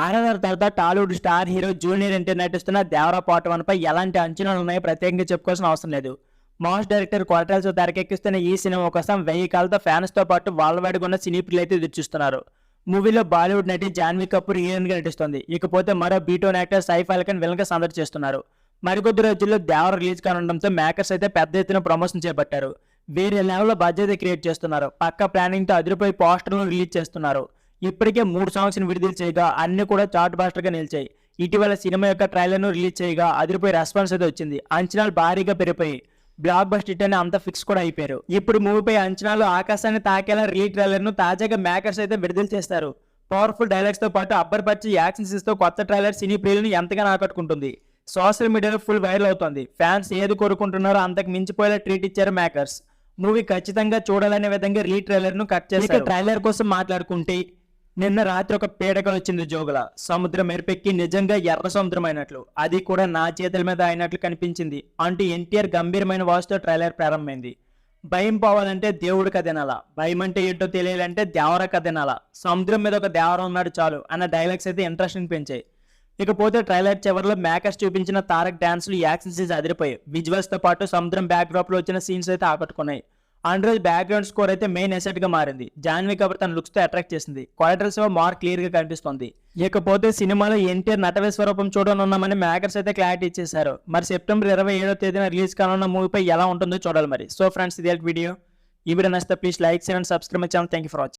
ఆర్ఆర్ఆర్ తర్వాత Tollywood star hero junior NTR నటిస్తున్న Devara part 1 పై ఎలాంటి అంచనాలు ఉన్నాయో ప్రత్యేకంగా చెప్పుకోవాల్సిన అవసరం లేదు. మాస్ డైరెక్టర్ కొరటాలతో తెరకెక్కిస్తున్న ఈ సినిమా కోసం 1000 కాలతో ఫ్యాన్స్ తో పాటు వరల్డ్ ఉన్న సినీ ప్రియులు అయితే ఎదురుచూస్తున్నారు. మూవీలో బాలీవుడ్ నటి జాన్వీ కపూర్ హీరోయిన్ గా నటిస్తోంది. ఇకపోతే మరో బీటోన్ యాక్టర్ సైఫ్ అలీ ఖాన్ విలన్ గా సందడి చేస్తున్నారు. మరికొద్ది రోజుల్లో దేవర రిలీజ్ కానుండడంతో మేకర్స్ అయితే పెద్ద ఎత్తున ప్రమోషన్ చేపట్టారు. వేరే లెవెల్లో బడ్జెట్ క్రియేట్ చేస్తున్నారు. పక్క ప్లానింగ్ తో అదిరిపోయి పోస్టర్లను రిలీజ్ చేస్తున్నారు. ఇప్పటికే 3 సాంగ్స్ ని విడుదల చేయగా అన్ని కూడా చార్ట్ బాస్టర్ గా నిలిచాయి. ఇటీవల సినిమా యొక్క ట్రైలర్ ను రిలీజ్ చేయగా అదిరిపోయి రెస్పాన్స్ అయితే వచ్చింది. అంచనాలు భారీగా పెరిగిపోయి బ్లాక్ బస్టర్ హిట్ అని అంత ఫిక్స్ కూడా అయిపోయారు. ఇప్పుడు మూవీపై అంచనాలు ఆకాశాన్ని తాకేలా రిలీజ్ ట్రైలర్ ను తాజాగా మేకర్స్ అయితే విడుదల చేస్తారు. పవర్ఫుల్ డైలాగ్స్ తో పాటు అబ్బర్ పచ్చి యాక్షన్ తో కొత్త ట్రైలర్ సినీ ప్రియులను ఎంతగానో ఆకట్టుకుంటుంది. సోషల్ మీడియాలో ఫుల్ వైరల్ అవుతుంది. ఫ్యాన్స్ ఏది కోరుకుంటున్నారో అంతకు మించిపోయేలా ట్రీట్ ఇచ్చారు మేకర్స్. మూవీ ఖచ్చితంగా చూడాలనే విధంగా రిలీజ్ ట్రైలర్ ను కట్ చేశారు. ట్రైలర్ కోసం మాట్లాడుకుంటే నిన్న రాత్రి ఒక పీడకలు వచ్చింది జోగుల. సముద్రం ఎరుపెక్కి నిజంగా ఎర్ర సముద్రం అయినట్లు, అది కూడా నా చేతుల మీద అయినట్లు కనిపించింది అంటూ ఎన్టీఆర్ గంభీరమైన వాయిస్తో ట్రైలర్ ప్రారంభమైంది. భయం పోవాలంటే దేవుడి కథనాలా, భయం అంటే ఏంటో తెలియాలంటే దేవర కథనాలా, సముద్రం మీద ఒక దేవర ఉన్నాడు చాలు అన్న డైలాగ్స్ అయితే ఇంట్రెస్టింగ్ పెంచాయి. ఇకపోతే ట్రైలర్ చివరిలో మేకర్స్ చూపించిన తారక్ డాన్సులు యాక్షన్ సీన్స్ అదిరిపోయాయి. విజువల్స్ తో పాటు సముద్రం బ్యాక్ డ్రాప్ లో వచ్చిన సీన్స్ అయితే ఆకట్టుకున్నాయి. ఆండ్రాయిడ్ బ్యాక్గ్రౌండ్ స్కోర్ అయితే మెయిన్ ఎసెట్ గా మారింది. జాన్వీ కపూర్ తన లుక్స్ తో అట్రాక్ట్ చేసింది. కొలెటరల్స్ మార్క్ క్లియర్ గా కనిపిస్తుంది. ఇకపోతే సినిమాలో ఎన్టీఆర్ నటవిశ్వరూపం చూడనున్నామని మేకర్స్ అయితే క్లారిటీ ఇచ్చేశారు. మరి సెప్టెంబర్ 27వ తేదీన రిలీజ్ కానున్న మూవీపై ఎలా ఉంటుందో చూడాలి మరి. సో ఫ్రెండ్స్, ఇది వీడియో. ఈ వీడియో నచ్చితే please like, share and subscribe my channel. Thank you for watching.